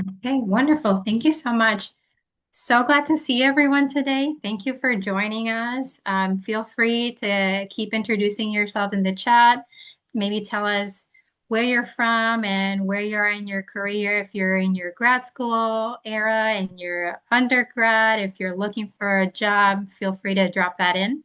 Okay, wonderful. Thank you so much. So glad to see everyone today. Thank you for joining us. Feel free to keep introducing yourself in the chat. Maybe tell us where you're from and where you are in your career. If you're in your grad school era, in your undergrad, if you're looking for a job, feel free to drop that in.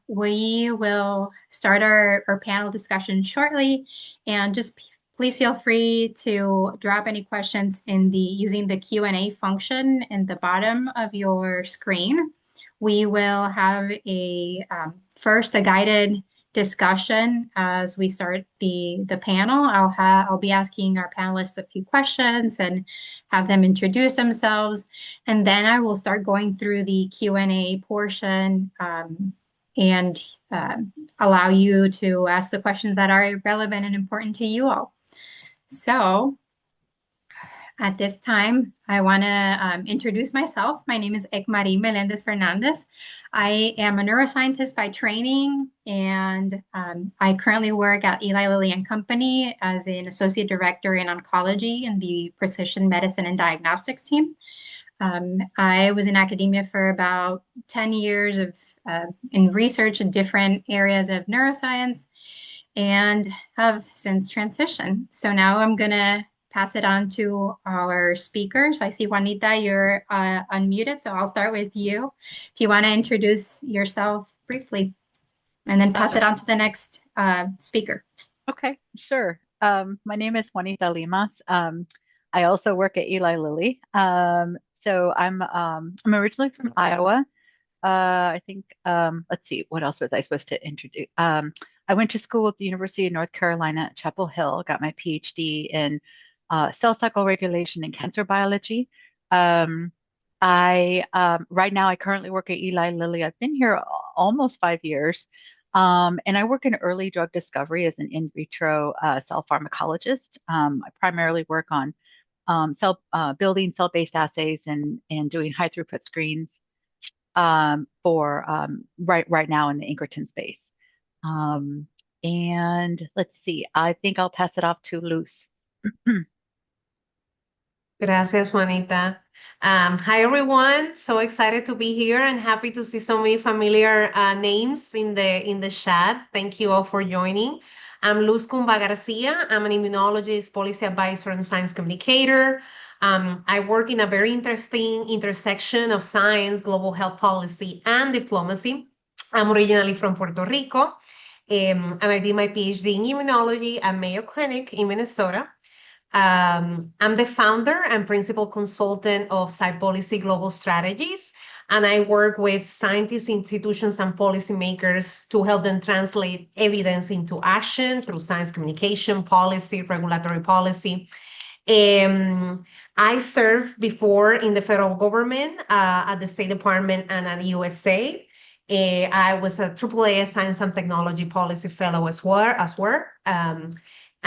We will start our panel discussion shortly, and just please feel free to drop any questions in the using the Q&A function in the bottom of your screen. We will have a first a guided discussion as we start the panel. I'll be asking our panelists a few questions and have them introduce themselves, and then I will start going through the Q&A portion and uh, allow you to ask the questions that are relevant and important to you all. So at this time, I want to introduce myself. My name is Ekmari Melendez Fernandez. I am a neuroscientist by training, and I currently work at Eli Lilly and Company as an associate director in oncology in the precision medicine and diagnostics team. I was in academia for about 10 years in research in different areas of neuroscience and have since transitioned. So now I'm going to pass it on to our speakers. I see Juanita, you're unmuted, so I'll start with you. If you want to introduce yourself briefly and then pass it on to the next speaker. Okay, sure. My name is Juanita Limas. I also work at Eli Lilly. So I'm originally from Iowa. I think let's see, what else was I supposed to introduce? I went to school at the University of North Carolina at Chapel Hill, got my PhD in cell cycle regulation and cancer biology. Right now I currently work at Eli Lilly. I've been here almost 5 years. And I work in early drug discovery as an in vitro cell pharmacologist. I primarily work on building cell-based assays and doing high throughput screens for right now in the incretin space. And let's see, I think I'll pass it off to Luz. Gracias, Juanita. Hi, everyone. So excited to be here and happy to see so many familiar names in the chat. Thank you all for joining. I'm Luz Cumba Garcia. I'm an immunologist, policy advisor, and science communicator. I work in a very interesting intersection of science, global health policy, and diplomacy. I'm originally from Puerto Rico, and I did my PhD in immunology at Mayo Clinic in Minnesota. I'm the founder and principal consultant of SciPolicy Global Strategies, and I work with scientists, institutions, and policymakers to help them translate evidence into action through science communication, policy, regulatory policy. I served before in the federal government at the State Department and at USA. I was a AAA Science and Technology Policy Fellow as well.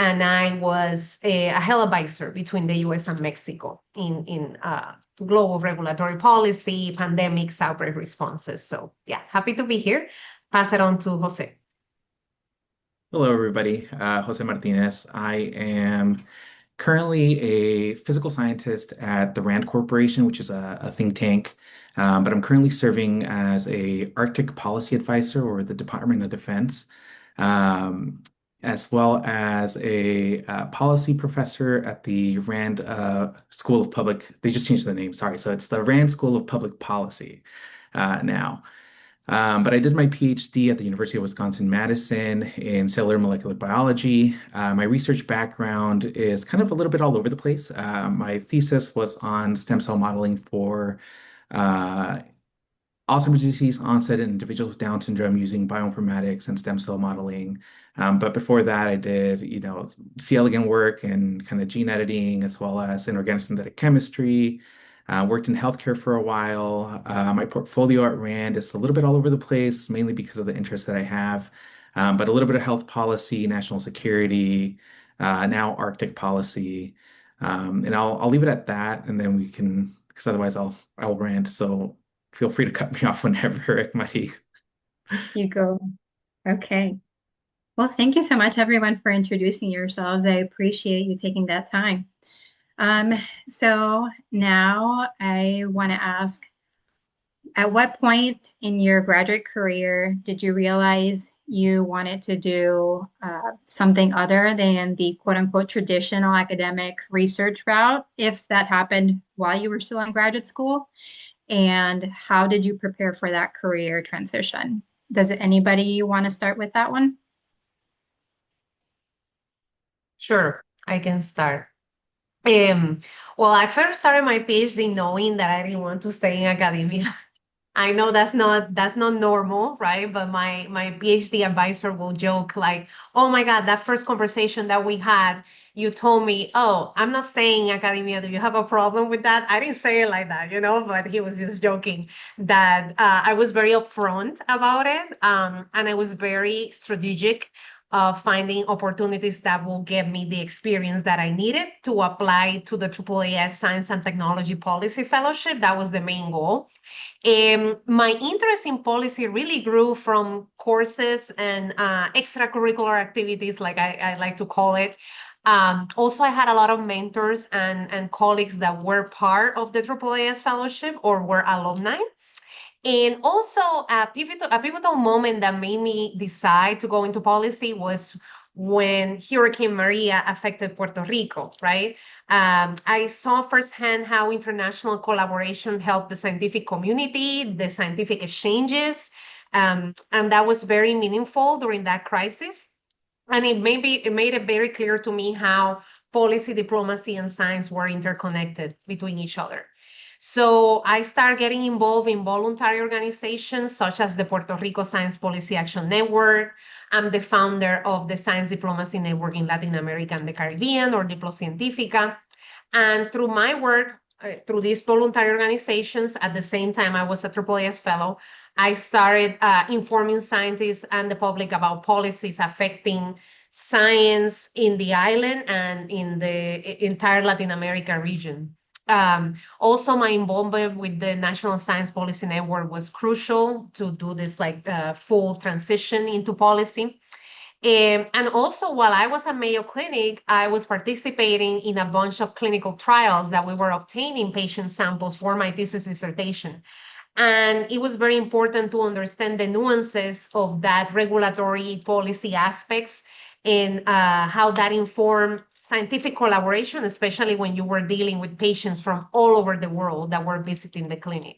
And I was a health advisor between the US and Mexico in global regulatory policy, pandemics, outbreak responses. So yeah, happy to be here. Pass it on to Jose. Hello, everybody. Jose Martinez. I am currently a physical scientist at the RAND Corporation, which is a think tank. But I'm currently serving as a Arctic policy advisor or the Department of Defense. As well as a policy professor at the RAND School of Public. They just changed the name, sorry. So it's the RAND School of Public Policy now. But I did my PhD at the University of Wisconsin-Madison in cellular molecular biology. My research background is kind of a little bit all over the place. My thesis was on stem cell modeling for Alzheimer's disease onset in individuals with Down syndrome using bioinformatics and stem cell modeling. But before that, I did, C. elegans work and kind of gene editing, as well as inorganic synthetic chemistry. Worked in healthcare for a while. My portfolio at RAND is a little bit all over the place, mainly because of the interests that I have. But a little bit of health policy, national security, now Arctic policy. And I'll leave it at that, and then we can, because otherwise I'll rant. So feel free to cut me off whenever, Ekmari. You go. Okay. Well, thank you so much, everyone, for introducing yourselves. I appreciate you taking that time. Um, so now I want to ask, at what point in your graduate career did you realize you wanted to do something other than the quote unquote traditional academic research route, if that happened while you were still in graduate school? And how did you prepare for that career transition? Does anybody want to start with that one? Sure, I can start. Um, well, I first started my PhD knowing that I didn't want to stay in academia. I know that's not normal, right? But my PhD advisor will joke like, "Oh my God, that first conversation that we had, you told me, oh, I'm not staying in academia. Do you have a problem with that?" I didn't say it like that, but he was just joking that I was very upfront about it, and I was very strategic of finding opportunities that will give me the experience that I needed to apply to the AAAS Science and Technology Policy Fellowship. That was the main goal. My interest in policy really grew from courses and extracurricular activities, like I like to call it. Also, I had a lot of mentors and colleagues that were part of the AAAS Fellowship or were alumni. And also, a pivotal moment that made me decide to go into policy was when Hurricane Maria affected Puerto Rico, right? I saw firsthand how international collaboration helped the scientific community, the scientific exchanges, and that was very meaningful during that crisis. And it made it very clear to me how policy, diplomacy, and science were interconnected between each other. So I started getting involved in voluntary organizations such as the Puerto Rico Science Policy Action Network. I'm the founder of the Science Diplomacy Network in Latin America and the Caribbean, or Diplo Científica. And through my work, through these voluntary organizations, at the same time I was a AAAS fellow, I started informing scientists and the public about policies affecting science in the island and in the entire Latin America region. Also, my involvement with the National Science Policy Network was crucial to do this like full transition into policy. And also, while I was at Mayo Clinic, I was participating in a bunch of clinical trials that we were obtaining patient samples for my thesis dissertation. And it was very important to understand the nuances of that regulatory policy aspects and how that informed scientific collaboration, especially when you were dealing with patients from all over the world that were visiting the clinic.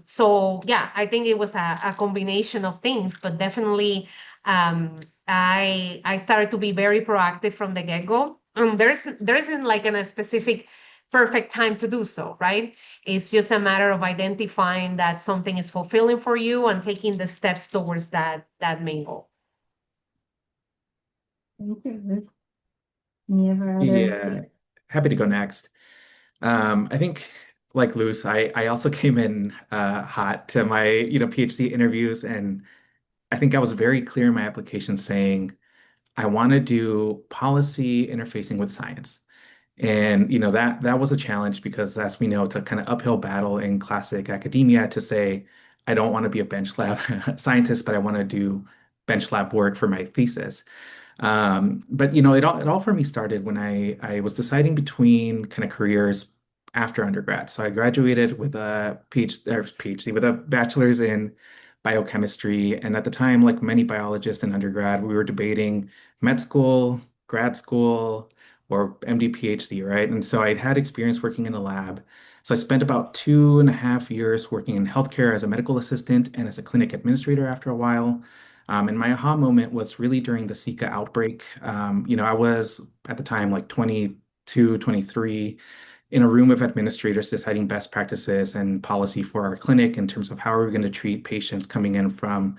So yeah, I think it was a combination of things, but definitely I started to be very proactive from the get-go. There isn't like a specific perfect time to do so, right? It's just a matter of identifying that something is fulfilling for you and taking the steps towards that main goal. Thank you, Liz. Any other Yeah, happy to go next. I think, like Luz, I also came in hot to my PhD interviews, and I think I was very clear in my application saying I want to do policy interfacing with science. And that was a challenge because, as we know, it's a kind of uphill battle in classic academia to say I don't want to be a bench lab scientist, but I want to do bench lab work for my thesis. But it all for me started when I was deciding between kind of careers after undergrad. So I graduated with a PhD with a bachelor's in biochemistry, and at the time, like many biologists in undergrad, we were debating med school, grad school, or MD PhD, right? And so I'd had experience working in a lab. So I spent about 2.5 years working in healthcare as a medical assistant and as a clinic administrator after a while. And my aha moment was really during the Zika outbreak. I was at the time like 22, 23 in a room of administrators deciding best practices and policy for our clinic in terms of how are we going to treat patients coming in from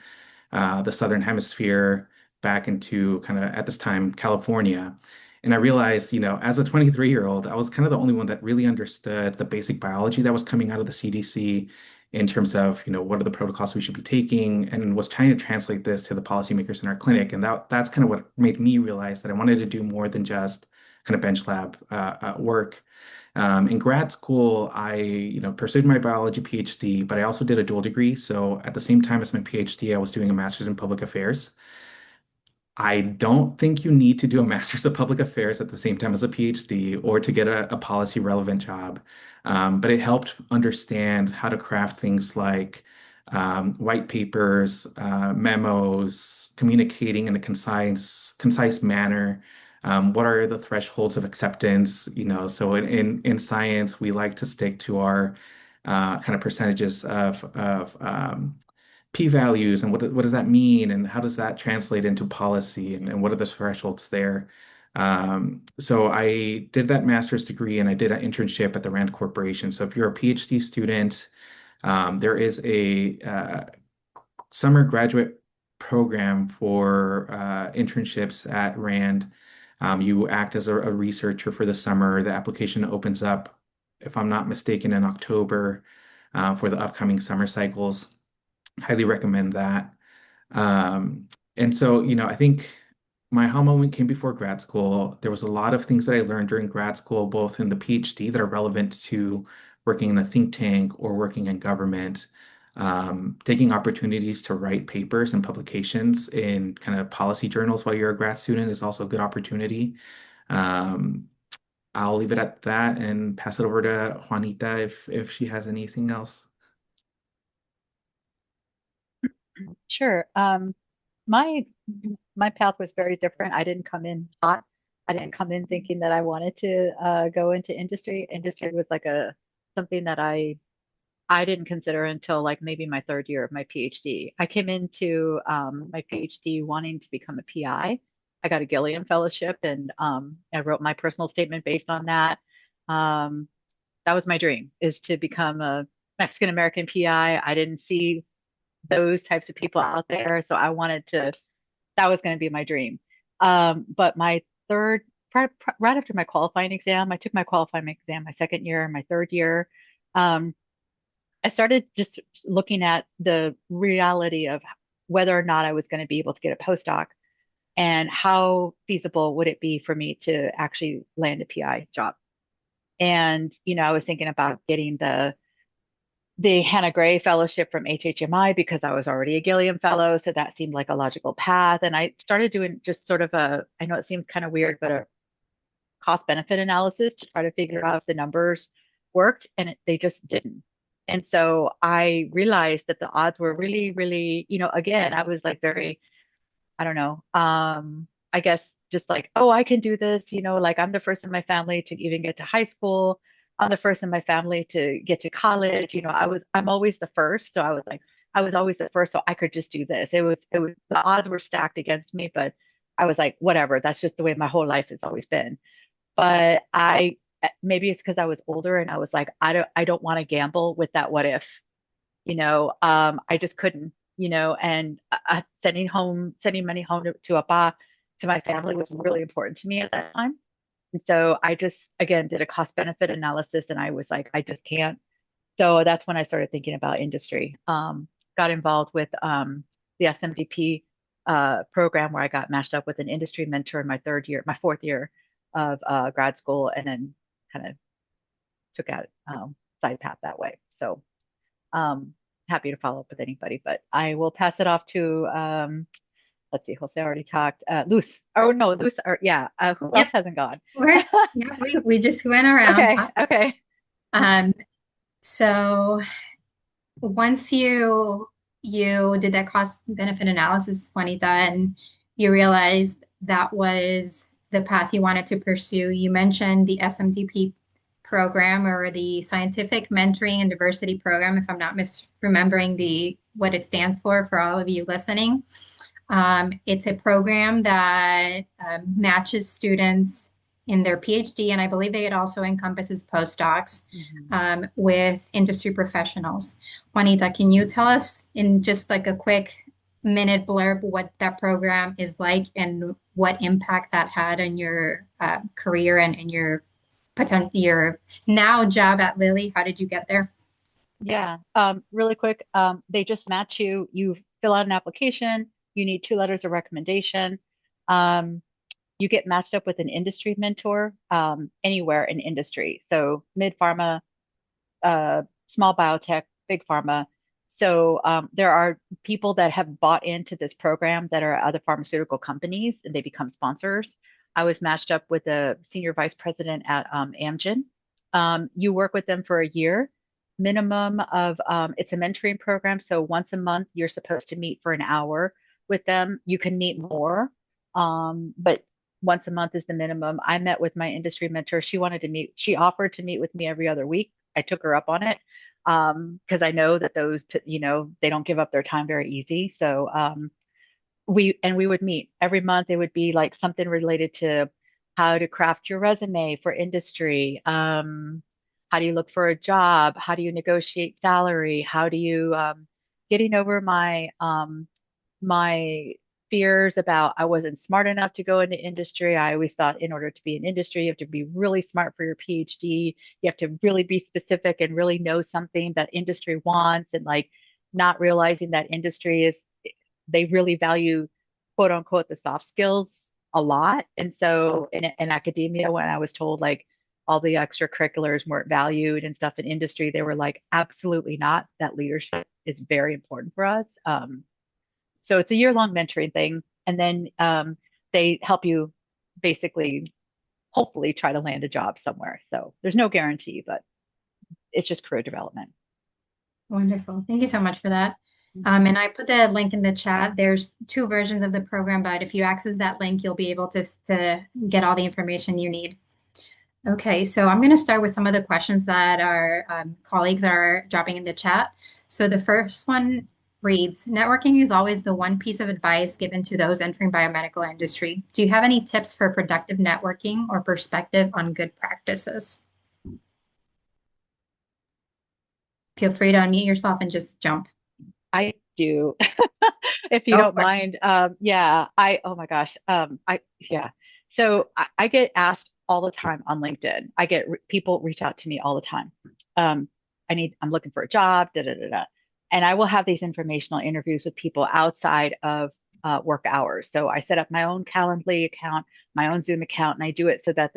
the Southern Hemisphere back into kind of at this time California. And I realized, as a 23-year-old, I was kind of the only one that really understood the basic biology that was coming out of the CDC in terms of, what are the protocols we should be taking, and was trying to translate this to the policymakers in our clinic. And that's kind of what made me realize that I wanted to do more than just kind of bench lab work. In grad school, I, pursued my biology PhD, but I also did a dual degree. So at the same time as my PhD, I was doing a master's in public affairs. I don't think you need to do a master's of public affairs at the same time as a PhD or to get a policy relevant job. But it helped understand how to craft things like white papers, memos, communicating in a concise manner. What are the thresholds of acceptance? So in science, we like to stick to our kind of percentages of p-values and what does that mean and how does that translate into policy and what are the thresholds there. So I did that master's degree and I did an internship at the Rand Corporation. So if you're a PhD student, there is a summer graduate program for internships at Rand. You act as a researcher for the summer. The application opens up, if I'm not mistaken, in October for the upcoming summer cycles. Highly recommend that. And so, I think my aha moment came before grad school. There was a lot of things that I learned during grad school, both in the PhD that are relevant to working in a think tank or working in government. Taking opportunities to write papers and publications in kind of policy journals while you're a grad student is also a good opportunity. Um, I'll leave it at that and pass it over to Juanita if she has anything else. Sure. My my path was very different. I didn't come in hot. I didn't come in thinking that I wanted to go into industry. Industry was like a something that I didn't consider until like maybe my third year of my PhD. I came into my PhD wanting to become a PI. I got a Gilliam Fellowship and I wrote my personal statement based on that. Um, that was my dream, is to become a Mexican American PI. I didn't see those types of people out there, so I wanted to, that was going to be my dream. But my third, right after my qualifying exam, I took my qualifying exam my second year, my third year. Um, I started just looking at the reality of whether or not I was going to be able to get a postdoc and how feasible would it be for me to actually land a PI job. And, I was thinking about getting the Hannah Gray Fellowship from HHMI because I was already a Gilliam Fellow. So that seemed like a logical path. And I started doing just sort of I know it seems kind of weird, but a cost benefit analysis to try to figure out if the numbers worked, and they just didn't. And so I realized that the odds were really, really, again, I was like very, I don't know, I guess just like, oh, I can do this, like I'm the first in my family to even get to high school. I'm the first in my family to get to college. I'm always the first. So I was like, I was always the first, so I could just do this. The odds were stacked against me, but I was like, whatever, that's just the way my whole life has always been. But maybe it's because I was older and I was like, I don't want to gamble with that what if, I just couldn't, and sending money home to Apa, to my family was really important to me at that time. And so I just, again, did a cost benefit analysis and I was like, I just can't. So that's when I started thinking about industry. Got involved with the SMDP program where I got matched up with an industry mentor in my fourth year of grad school, and then kind of took out side path that way. So happy to follow up with anybody, but I will pass it off to let's see, Jose already talked. Luz. Oh no, Luz. Or yeah. Who else hasn't gone? Yeah, we just went around. Okay. Awesome. Okay. So once you did that cost benefit analysis, Juanita, and you realized that was the path you wanted to pursue, you mentioned the SMDP program, or the Scientific Mentoring and Diversity Program, if I'm not misremembering what it stands for all of you listening. It's a program that matches students in their PhD, and I believe it also encompasses postdocs, with industry professionals. Juanita, can you tell us in just like a quick minute blurb what that program is like and what impact that had on your career and your now job at Lilly? How did you get there? Yeah. Really quick. They just match you. You fill out an application. You need 2 letters of recommendation. You get matched up with an industry mentor anywhere in industry. So mid pharma, small biotech, big pharma. So there are people that have bought into this program that are other pharmaceutical companies and they become sponsors. I was matched up with a senior vice president at Amgen. You work with them for a year, minimum of, it's a mentoring program. So once a month, you're supposed to meet for an hour with them. You can meet more, but once a month is the minimum. I met with my industry mentor. She offered to meet with me every other week. I took her up on it because I know that those, they don't give up their time very easy. So we would meet every month. It would be like something related to how to craft your resume for industry. How do you look for a job? How do you negotiate salary? How do you getting over my fears about I wasn't smart enough to go into industry. I always thought in order to be in industry, you have to be really smart for your PhD. You have to really be specific and really know something that industry wants, and like not realizing that industry is, they really value quote unquote the soft skills a lot. And so in academia, when I was told like all the extracurriculars weren't valued and stuff in industry, they were like, absolutely not. That leadership is very important for us. So it's a year-long mentoring thing, and then they help you basically, hopefully, try to land a job somewhere. So there's no guarantee, but it's just career development. Wonderful. Thank you so much for that. And I put the link in the chat. There's 2 versions of the program, but if you access that link, you'll be able to get all the information you need. Okay, so I'm going to start with some of the questions that our colleagues are dropping in the chat. So the first one reads, networking is always the one piece of advice given to those entering biomedical industry. Do you have any tips for productive networking or perspective on good practices? Feel free to unmute yourself and just jump. I do, if you don't mind. Yeah, oh my gosh. Yeah. So I get asked all the time on LinkedIn. I get people reach out to me all the time. I'm looking for a job, da da da da. And I will have these informational interviews with people outside of work hours. So I set up my own Calendly account, my own Zoom account, and I do it so that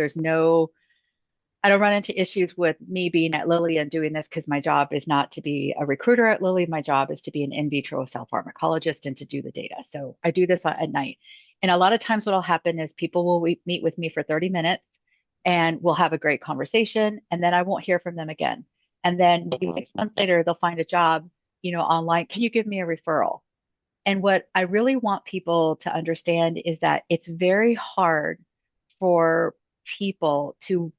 I don't run into issues with me being at Lilly and doing this, because my job is not to be a recruiter at Lilly. My job is to be an in vitro cell pharmacologist and to do the data. So I do this at night. And a lot of times what will happen is people will meet with me for 30 minutes and we'll have a great conversation. And then I won't hear from them again. And then maybe 6 months later, they'll find a job, online. Can you give me a referral? And what I really want people to understand is that it's very hard for people to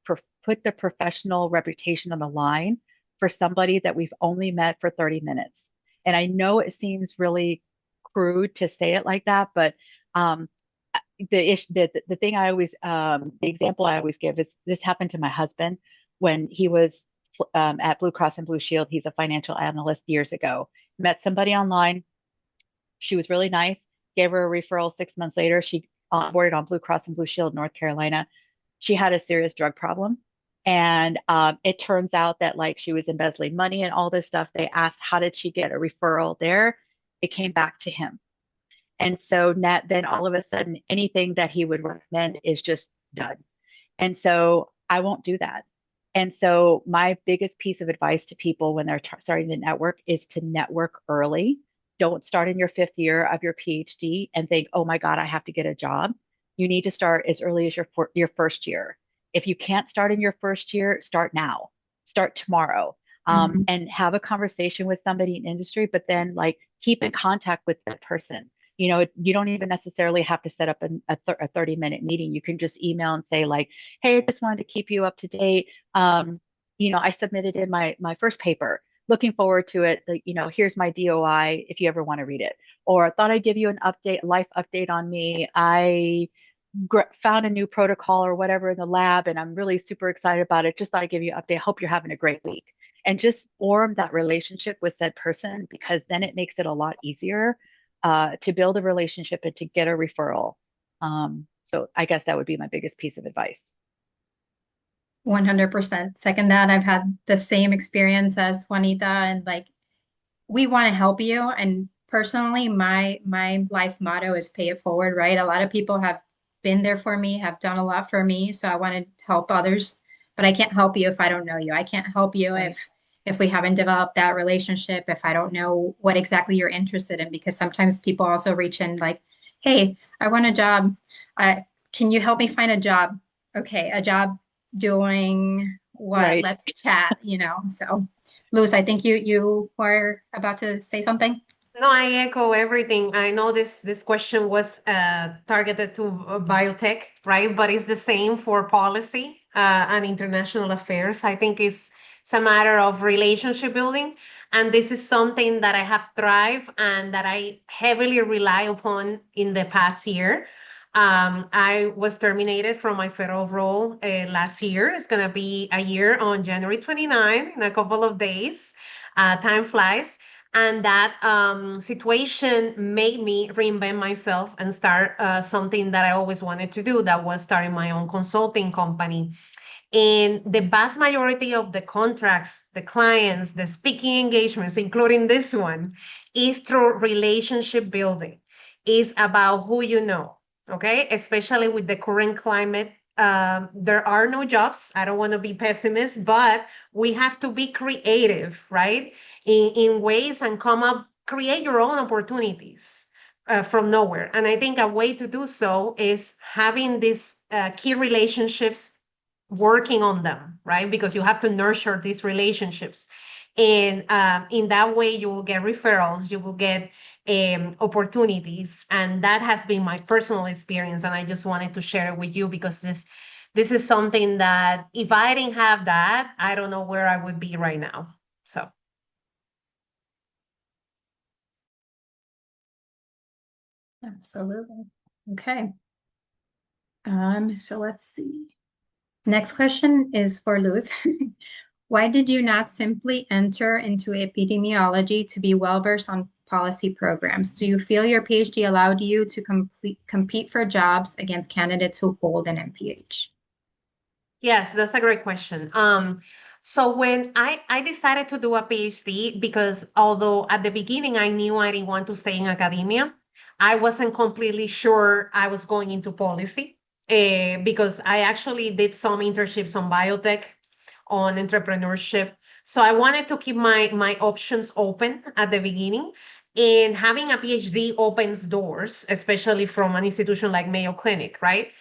put the professional reputation on the line for somebody that we've only met for 30 minutes. And I know it seems really crude to say it like that, but the thing I always, the example I always give is this happened to my husband when he was at Blue Cross and Blue Shield. He's a financial analyst years ago. Met somebody online. She was really nice. Gave her a referral 6 months later. She onboarded on Blue Cross and Blue Shield, North Carolina. She had a serious drug problem. And it turns out that like she was embezzling money and all this stuff. They asked, how did she get a referral there? It came back to him. And so then all of a sudden, anything that he would recommend is just done. And so I won't do that. And so my biggest piece of advice to people when they're starting to network is to network early. Don't start in your 5th year of your PhD and think, oh my God, I have to get a job. You need to start as early as your first year. If you can't start in your first year, start now. Start tomorrow. And have a conversation with somebody in industry, but then like keep in contact with that person. You don't even necessarily have to set up a 30-minute meeting. You can just email and say like, hey, I just wanted to keep you up to date. I submitted in my first paper. Looking forward to it. Here's my DOI if you ever want to read it. Or I thought I'd give you a life update on me. I found a new protocol or whatever in the lab, and I'm really super excited about it. Just thought I'd give you an update. Hope you're having a great week. And just form that relationship with said person, because then it makes it a lot easier to build a relationship and to get a referral. So I guess that would be my biggest piece of advice. 100%. Second that. I've had the same experience as Juanita, and like, we want to help you. And personally, my life motto is pay it forward, right? A lot of people have been there for me, have done a lot for me. So I want to help others, but I can't help you if I don't know you. I can't help you if if we haven't developed that relationship, if I don't know what exactly you're interested in, because sometimes people also reach in like, hey, I want a job. Can you help me find a job? Okay, a job doing what? Right. Let's chat, So, Luz, I think you were about to say something. No, I echo everything. I know this question was targeted to biotech, right? But it's the same for policy and international affairs. I think it's a matter of relationship building, and this is something that I have thrived and that I heavily rely upon in the past year. I was terminated from my federal role last year. It's gonna be a year on January 29 in a couple of days. Time flies, and that situation made me reinvent myself and start something that I always wanted to do, that was starting my own consulting company. And the vast majority of the contracts, the clients, the speaking engagements, including this one, is through relationship building. Is about who you know, okay? Especially with the current climate, there are no jobs. I don't want to be pessimist, but we have to be creative, right? In ways and come up, create your own opportunities from nowhere. And I think a way to do so is having these key relationships, working on them, right? Because you have to nurture these relationships. And in that way, you will get referrals, you will get opportunities. And that has been my personal experience. And I just wanted to share it with you because this is something that if I didn't have that, I don't know where I would be right now. So. Absolutely. Okay. So let's see. Next question is for Luz. Why did you not simply enter into epidemiology to be well-versed on policy programs? Do you feel your PhD allowed you to compete for jobs against candidates who hold an MPH? Yes, that's a great question. So when I decided to do a PhD, because although at the beginning I knew I didn't want to stay in academia, I wasn't completely sure I was going into policy, because I actually did some internships on biotech, on entrepreneurship. So I wanted to keep my options open at the beginning. And having a PhD opens doors, especially from an institution like Mayo Clinic, right?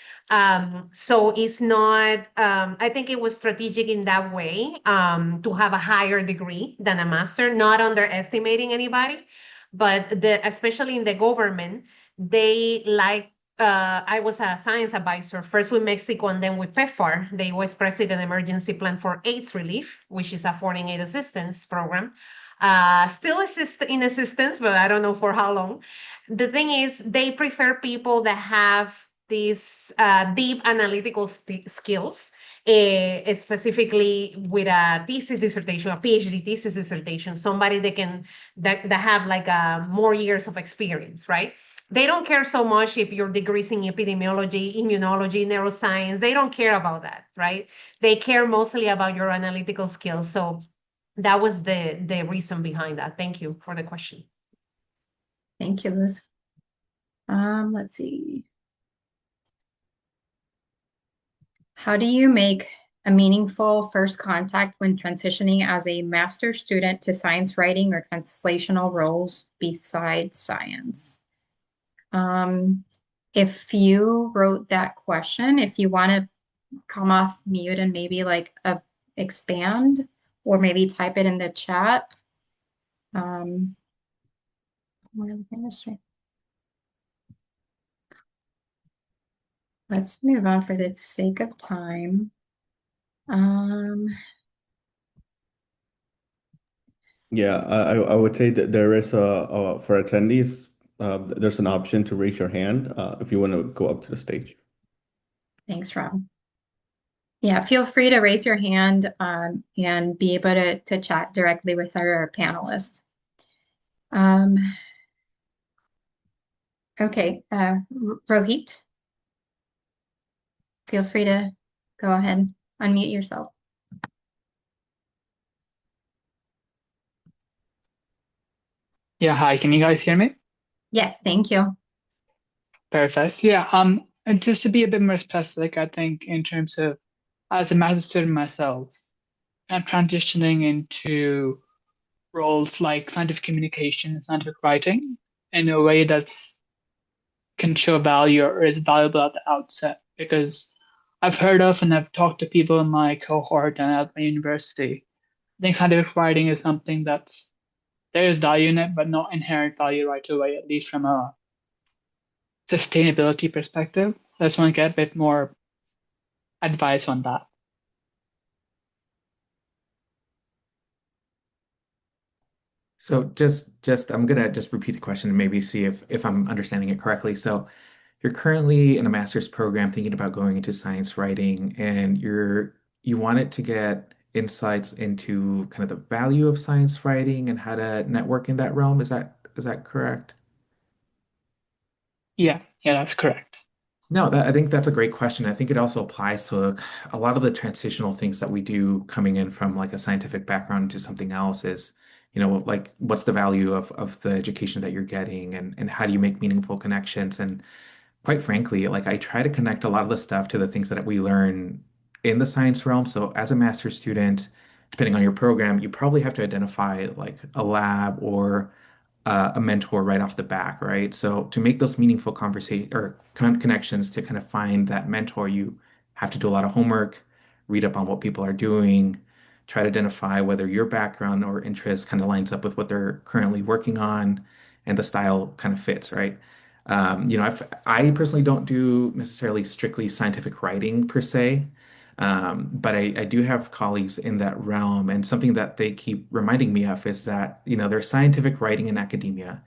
So it's not, I think it was strategic in that way, to have a higher degree than a master, not underestimating anybody, but especially in the government, they like, I was a science advisor, first with Mexico and then with PEPFAR, the US President Emergency Plan for AIDS Relief, which is a foreign aid assistance program. Still in assistance, but I don't know for how long. The thing is, they prefer people that have these deep analytical skills, specifically with a thesis dissertation, a PhD thesis dissertation, somebody that have like more years of experience, right? They don't care so much if your degree is in epidemiology, immunology, neuroscience. They don't care about that, right? They care mostly about your analytical skills. So that was the reason behind that. Thank you for the question. Thank you, Luz. Let's see. How do you make a meaningful first contact when transitioning as a master's student to science writing or translational roles besides science? If you wrote that question, if you want to come off mute and maybe like expand or maybe type it in the chat. Let's move on for the sake of time. Yeah, I would say that there is for attendees, there's an option to raise your hand if you want to go up to the stage. Thanks, Rob. Yeah, feel free to raise your hand and be able to chat directly with our panelists. Okay, Rohit, feel free to go ahead, unmute yourself. Yeah, hi, can you guys hear me? Yes, thank you. Perfect. Yeah, and just to be a bit more specific, I think in terms of as a master's student myself, kind of transitioning into roles like scientific communication, scientific writing in a way that's can show value or is valuable at the outset. Because I've heard of and I've talked to people in my cohort and at my university. I think scientific writing is something that's there is value in it, but not inherent value right away, at least from a sustainability perspective. So I just want to get a bit more advice on that. So just I'm gonna just repeat the question and maybe see if I'm understanding it correctly. So you're currently in a master's program thinking about going into science writing, and you wanted to get insights into kind of the value of science writing and how to network in that realm. Is that correct? Yeah, yeah, that's correct. No, I think that's a great question. I think it also applies to a lot of the transitional things that we do coming in from like a scientific background to something else is, like what's the value of the education that you're getting and how do you make meaningful connections? And quite frankly, like I try to connect a lot of the stuff to the things that we learn in the science realm. So as a master's student, depending on your program, you probably have to identify like a lab or a mentor right off the back, right? So to make those meaningful conversation or connections to kind of find that mentor, you have to do a lot of homework, read up on what people are doing, try to identify whether your background or interest kind of lines up with what they're currently working on, and the style kind of fits, right? I personally don't do necessarily strictly scientific writing per se, but I do have colleagues in that realm, and something that they keep reminding me of is that, there's scientific writing in academia,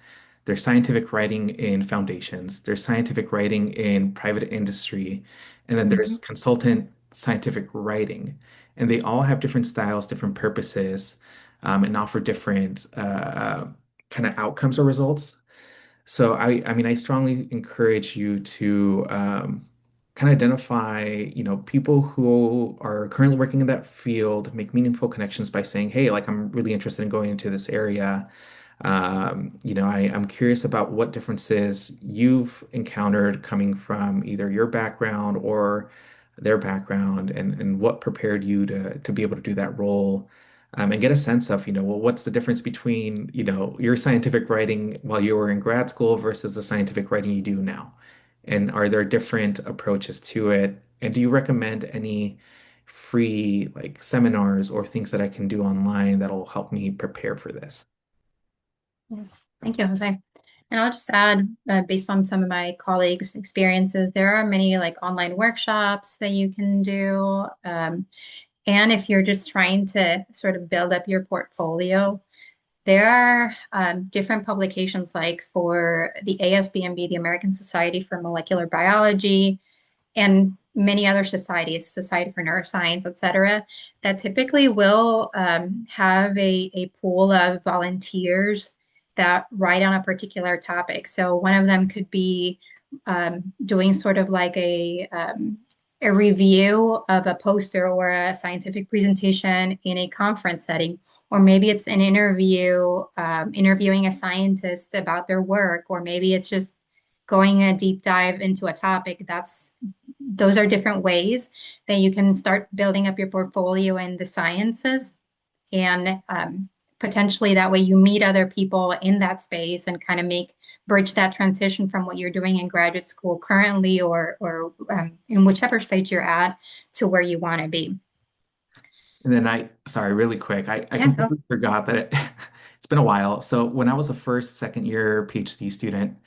there's scientific writing in foundations, there's scientific writing in private industry, and then there's Mhm. consultant scientific writing. And they all have different styles, different purposes, and offer different kind of outcomes or results. So I mean, I strongly encourage you to kind of identify, people who are currently working in that field, make meaningful connections by saying, hey, like I'm really interested in going into this area. I'm curious about what differences you've encountered coming from either your background or their background and what prepared you to be able to do that role. And get a sense of, well, what's the difference between, your scientific writing while you were in grad school versus the scientific writing you do now? And are there different approaches to it? And do you recommend any free like seminars or things that I can do online that'll help me prepare for this? Yeah. Thank you, Jose. And I'll just add, based on some of my colleagues' experiences, there are many like online workshops that you can do. And if you're just trying to sort of build up your portfolio, there are different publications like for the ASBMB, the American Society for Molecular Biology, and many other societies, Society for Neuroscience, et cetera, that typically will have a pool of volunteers that write on a particular topic. So one of them could be doing sort of like a review of a poster or a scientific presentation in a conference setting, or maybe it's an interview, interviewing a scientist about their work, or maybe it's just going a deep dive into a topic. Those are different ways that you can start building up your portfolio in the sciences, and potentially that way you meet other people in that space and kind of bridge that transition from what you're doing in graduate school currently or in whichever stage you're at to where you want to be. And then sorry, really quick, I Yeah, go. completely forgot that it's been a while. So when I was a first, second year PhD student,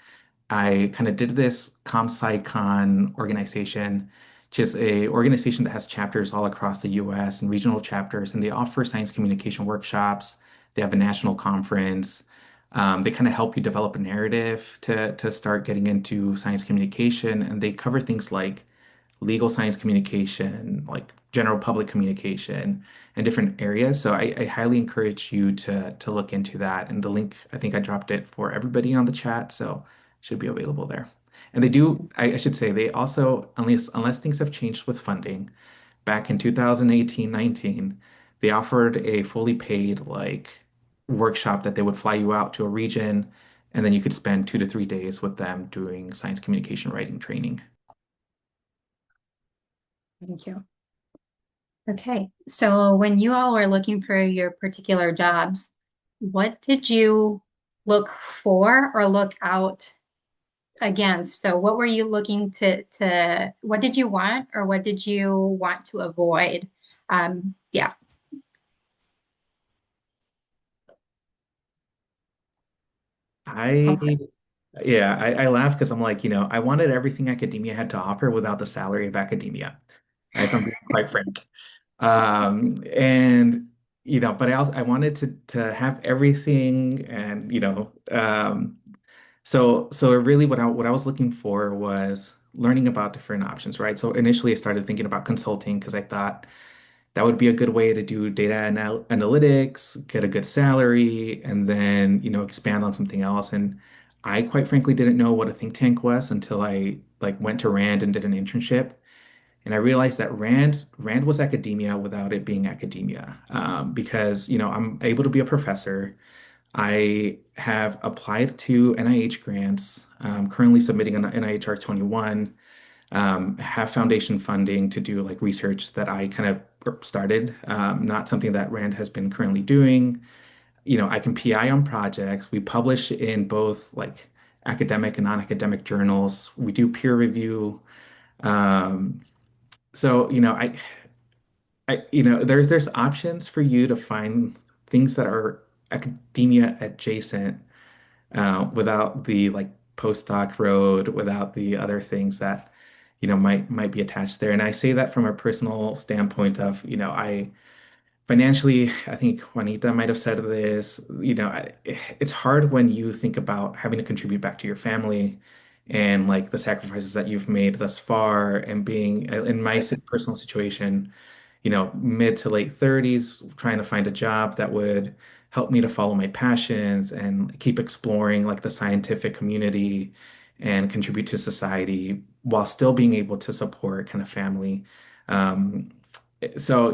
I kind of did this ComSciCon organization, which is a organization that has chapters all across the US and regional chapters, and they offer science communication workshops. They have a national conference. They kind of help you develop a narrative to start getting into science communication, and they cover things like legal science communication, like general public communication, and different areas. So I highly encourage you to look into that. And the link, I think I dropped it for everybody on the chat, so it should be available there. And they do, I should say, they also, unless things have changed with funding, back in 2018, 19, they offered a fully paid like workshop that they would fly you out to a region, and then you could spend 2 to 3 days with them doing science communication writing training. Thank you. Okay, so when you all were looking for your particular jobs, what did you look for or look out against? So what were you looking to what did you want or what did you want to avoid? Yeah. I I'll say. Yeah, I laugh because I'm like, I wanted everything academia had to offer without the salary of academia, if I'm being quite frank. And but I wanted to have everything, and so really what I was looking for was learning about different options, right? So initially I started thinking about consulting because I thought that would be a good way to do data analytics, get a good salary, and then, expand on something else. And I quite frankly didn't know what a think tank was until I like went to Rand and did an internship. And I realized that Rand was academia without it being academia, because, I'm able to be a professor. I have applied to NIH grants, currently submitting an NIH R21, have foundation funding to do like research that I kind of started, not something that Rand has been currently doing. I can PI on projects. We publish in both like academic and non-academic journals. We do peer review. Um, so, there's options for you to find things that are academia adjacent, without the like postdoc road, without the other things that might be attached there. And I say that from a personal standpoint of, I financially, I think Juanita might have said this, it's hard when you think about having to contribute back to your family and like the sacrifices that you've made thus far, and being in my personal situation, mid to late 30s, trying to find a job that would help me to follow my passions and keep exploring like the scientific community and contribute to society while still being able to support kind of family. Um, so,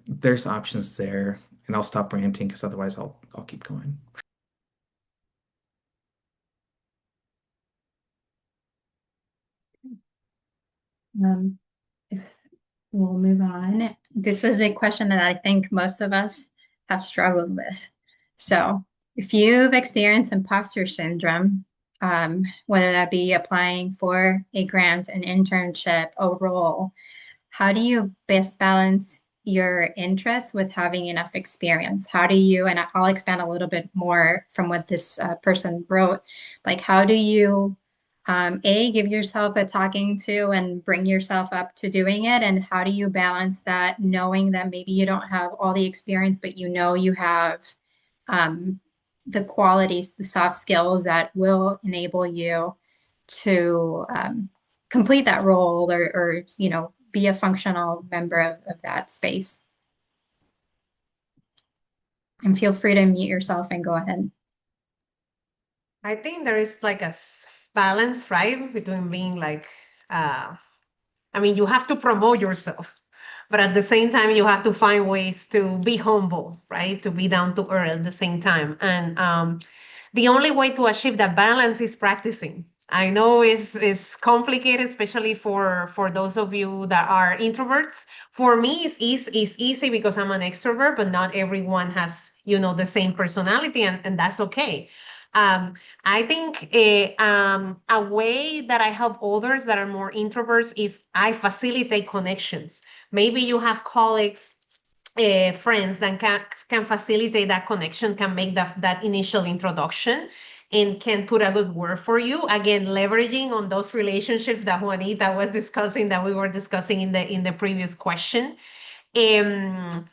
there's options there, and I'll stop ranting because otherwise I'll keep going. Um, we'll move on. This is a question that I think most of us have struggled with. So, if you've experienced imposter syndrome, whether that be applying for a grant, an internship, a role, how do you best balance your interests with having enough experience? How do you, and I'll expand a little bit more from what this person wrote, like how do you, A, give yourself a talking to and bring yourself up to doing it? And how do you balance that, knowing that maybe you don't have all the experience, but you have um, the qualities, the soft skills that will enable you to complete that role or be a functional member of that space. And feel free to mute yourself and go ahead. I think there is like a balance, right, between being like, I mean, you have to promote yourself, but at the same time, you have to find ways to be humble, right, to be down to earth at the same time. And the only way to achieve that balance is practicing. I know it's complicated, especially for those of you that are introverts. For me, it's easy because I'm an extrovert, but not everyone has, the same personality, and that's okay. Um, I think a way that I help others that are more introverts is I facilitate connections. Maybe you have colleagues, friends that can facilitate that connection, can make that initial introduction, and can put a good word for you. Again, leveraging on those relationships that Juanita was discussing, that we were discussing in the previous question. Um,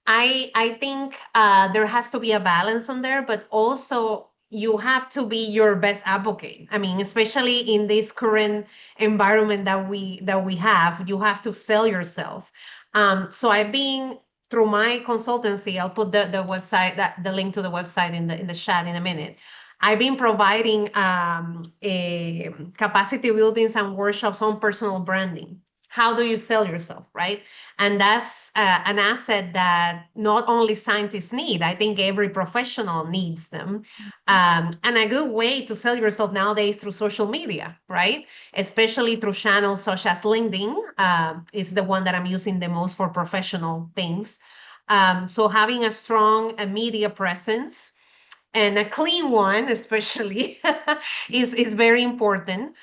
I think there has to be a balance on there, but also you have to be your best advocate. I mean, especially in this current environment that we have, you have to sell yourself. So I've been through my consultancy. I'll put the website, that the link to the website in the chat in a minute. I've been providing capacity buildings and workshops on personal branding. how do you sell yourself, right? And that's an asset that not only scientists need, I think every professional needs them. And a good way to sell yourself nowadays through social media, right? Especially through channels such as LinkedIn, is the one that I'm using the most for professional things. So having a strong media presence and a clean one especially is very important.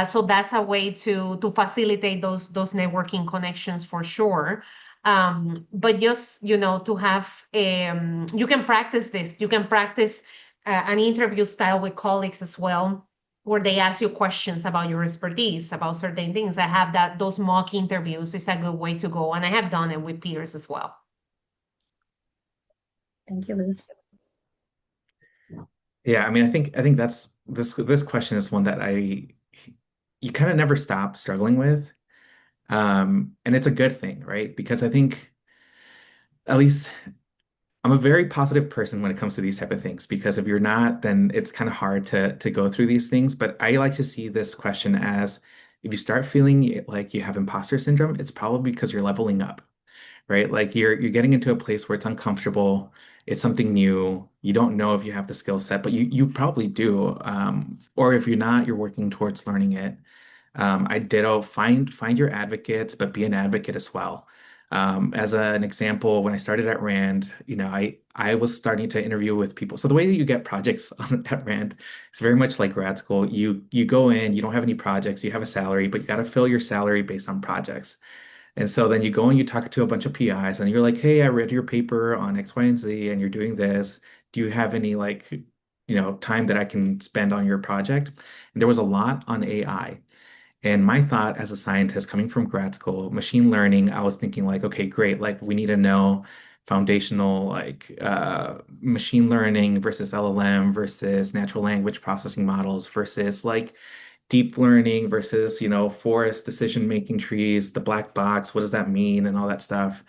So that's a way to facilitate those networking connections for sure. But just to have you can practice this. You can practice an interview style with colleagues as well, where they ask you questions about your expertise about certain things. I have that those mock interviews is a good way to go, and I have done it with peers as well. Thank you, Liz. Yeah, I mean, I think that's this question is one that you kind of never stop struggling with. And it's a good thing, right? Because I think at least I'm a very positive person when it comes to these type of things, because if you're not, then it's kind of hard to go through these things. But I like to see this question as, if you start feeling like you have imposter syndrome, it's probably because you're leveling up, right? Like you're getting into a place where it's uncomfortable. It's something new. You don't know if you have the skill set, but you probably do. Or if you're not, you're working towards learning it. I ditto find your advocates, but be an advocate as well. As an example, when I started at Rand, I was starting to interview with people. So the way that you get projects at Rand is very much like grad school. You go in, you don't have any projects, you have a salary, but you got to fill your salary based on projects. And so then you go and you talk to a bunch of PIs and you're like, hey, I read your paper on X, Y, and Z, and you're doing this. Do you have any time that I can spend on your project? And there was a lot on AI. And my thought as a scientist coming from grad school, machine learning, I was thinking like, okay, great. Like we need to know foundational machine learning versus LLM versus natural language processing models versus like deep learning versus, forest decision making trees, the black box, what does that mean, and all that stuff.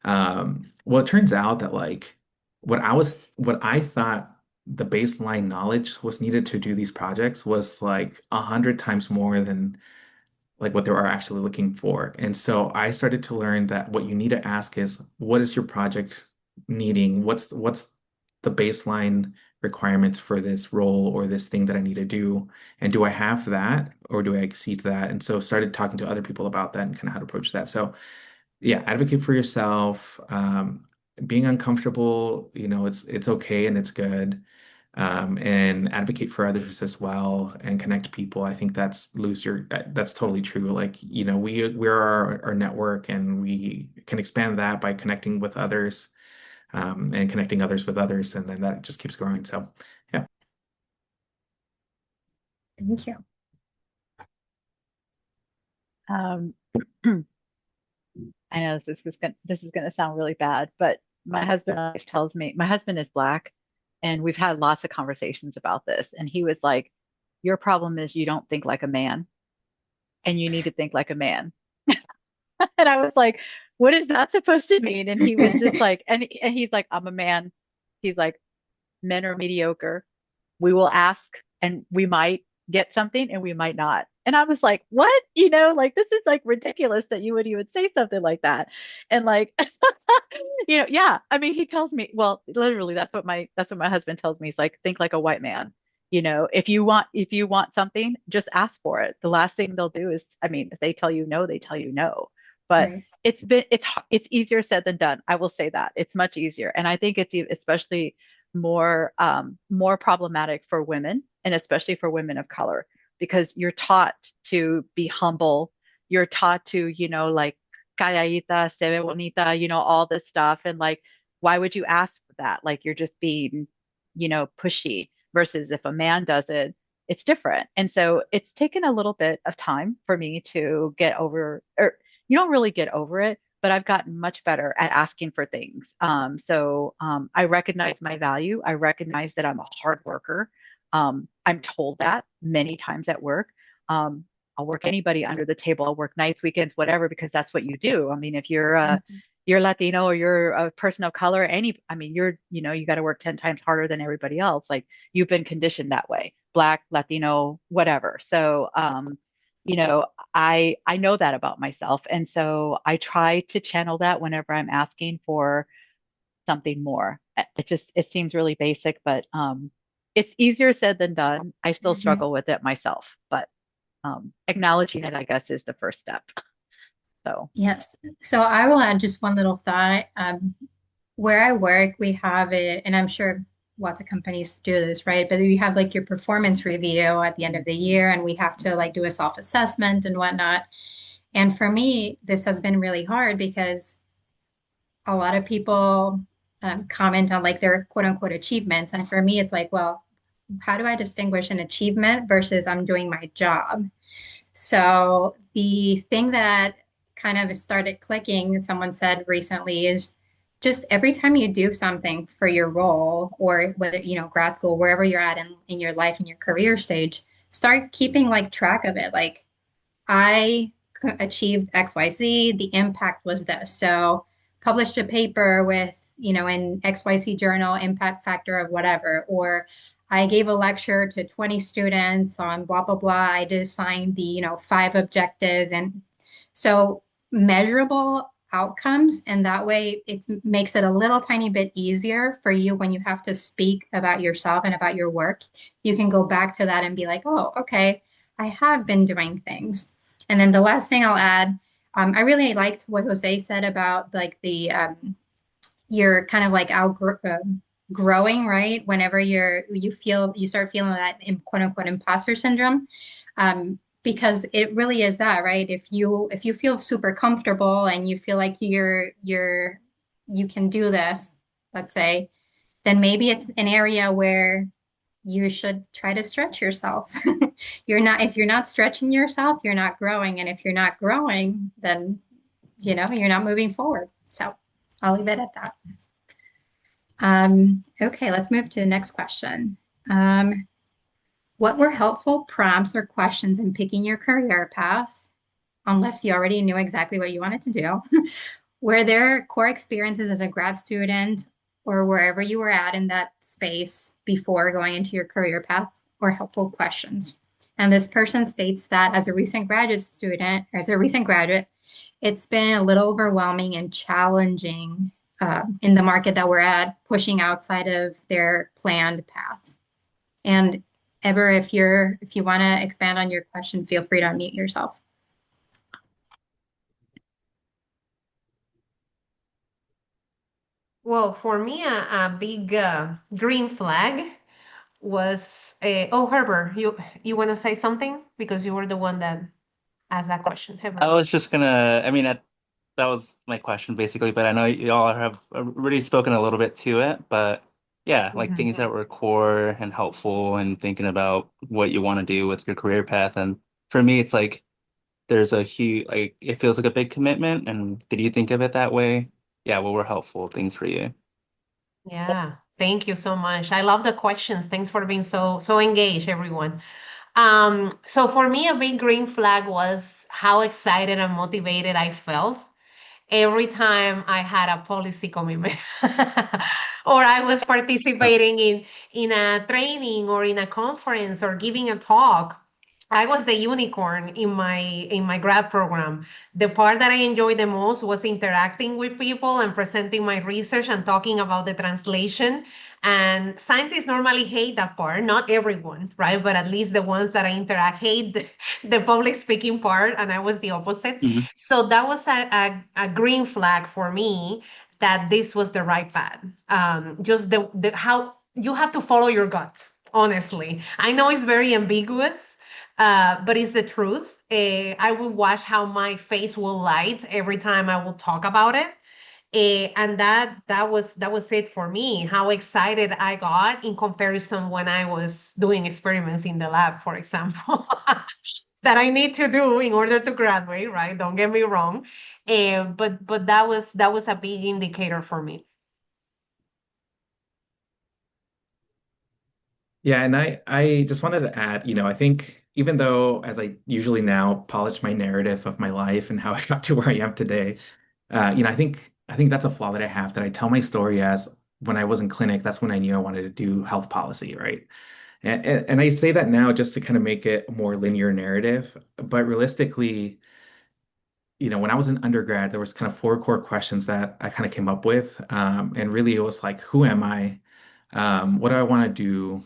Well, it turns out that like what I thought the baseline knowledge was needed to do these projects was like 100 times more than like what they are actually looking for. And so I started to learn that what you need to ask is, what is your project needing? What's the baseline requirements for this role or this thing that I need to do? And do I have that or do I exceed that? And so started talking to other people about that and kind of how to approach that. So yeah, advocate for yourself. Being uncomfortable, it's okay and it's good. And advocate for others as well and connect people. I think that's totally true. Like, we're our network and we can expand that by connecting with others, and connecting others with others, and then that just keeps growing. So yeah. Thank you. I know this is gonna sound really bad, but my husband always tells me, my husband is Black, and we've had lots of conversations about this, and he was like, "Your problem is you don't think like a man, and you need to think like a man." And I was like, "What is that supposed to mean?" And he was just like, and he's like, "I'm a man." He's like, "Men are mediocre. We will ask, and we might get something, and we might not." And I was like, "What? Like this is like ridiculous that you would even say something like that." And like, yeah. I mean, he tells me, well, literally, that's what my husband tells me. He's like, think like a white man. If you want something, just ask for it. The last thing they'll do is, I mean, if they tell you no, they tell you no. But Right. it's easier said than done. I will say that it's much easier, and I think it's especially more problematic for women, and especially for women of color, because you're taught to be humble. You're taught to, like, calladita, se ve bonita, all this stuff. And like, why would you ask for that? Like, you're just being, pushy, versus if a man does it, it's different. And so it's taken a little bit of time for me to get over, or you don't really get over it, but I've gotten much better at asking for things. So I recognize my value. I recognize that I'm a hard worker. I'm told that many times at work. I'll work anybody under the table. I'll work nights, weekends, whatever, because that's what you do. I mean, if you're Latino or you're a person of color, I mean, you got to work 10 times harder than everybody else. Like, you've been conditioned that way, Black, Latino, whatever. So I know that about myself. And so I try to channel that whenever I'm asking for something more. It seems really basic, but it's easier said than done. I still Mhm. struggle with it myself, but acknowledging it, I guess, is the first step. So, Yes. So I will add just one little thought. Where I work, we have it, and I'm sure lots of companies do this, right? But you have like your performance review at the end of the year, and we have to like do a self-assessment and whatnot. And for me, this has been really hard because a lot of people comment on like their quote unquote achievements. And for me, it's like, well, how do I distinguish an achievement versus I'm doing my job? So the thing that kind of started clicking, someone said recently, is just every time you do something for your role or whether, grad school, wherever you're at in your life, in your career stage, start keeping like track of it. Like I achieved XYZ, the impact was this. So published a paper with, in XYZ journal, impact factor of whatever, or I gave a lecture to 20 students on blah, blah, blah. I did assign the, 5 objectives. And so measurable outcomes. And that way it makes it a little tiny bit easier for you when you have to speak about yourself and about your work. You can go back to that and be like, oh, okay, I have been doing things. And then the last thing I'll add, I really liked what Jose said about like the you're kind of like growing, right? Whenever you start feeling that quote unquote imposter syndrome, because it really is that, right? If you feel super comfortable and you feel like you can do this, let's say, then maybe it's an area where you should try to stretch yourself. If you're not stretching yourself, you're not growing. And if you're not growing, then, you're not moving forward. So I'll leave it at that. Okay, let's move to the next question. What were helpful prompts or questions in picking your career path, unless you already knew exactly what you wanted to do? Were there core experiences as a grad student or wherever you were at in that space before going into your career path or helpful questions? And this person states that as a recent graduate, it's been a little overwhelming and challenging in the market that we're at, pushing outside of their planned path. And Eber, if you want to expand on your question, feel free to unmute yourself. Well, for me, a big green flag was oh, Herbert, you want to say something because you were the one that asked that question, I Herbert. was just gonna, that was my question basically, but I know y'all have already spoken a little bit to it, but yeah, like Mhm. things that were core and helpful and thinking about what you want to do with your career path. And for me, it's like there's a huge, like it feels like a big commitment. And did you think of it that way? Yeah, what were helpful things for you? Yeah, thank you so much. I love the questions. Thanks for being so engaged, everyone. So for me, a big green flag was how excited and motivated I felt every time I had a policy commitment or I was participating in a training or in a conference or giving a talk. I was the unicorn in my grad program. The part that I enjoyed the most was interacting with people and presenting my research and talking about the translation. And scientists normally hate that part, not everyone, right? But at least the ones that I interact hate the public speaking part, and I was the opposite. Mhm. So that was a green flag for me that this was the right path. Just the how you have to follow your gut, honestly. I know it's very ambiguous, but it's the truth. I will watch how my face will light every time I will talk about it. And that was it for me. How excited I got in comparison when I was doing experiments in the lab, for example, that I need to do in order to graduate. Right? Don't get me wrong. But that was a big indicator for me. Yeah, and I just wanted to add, I think even though as I usually now polish my narrative of my life and how I got to where I am today, I think that's a flaw that I have that I tell my story as when I was in clinic, that's when I knew I wanted to do health policy, right? And I say that now just to kind of make it a more linear narrative. But realistically, when I was in undergrad, there was kind of four core questions that I kind of came up with. And really it was like, who am I? What do I want to do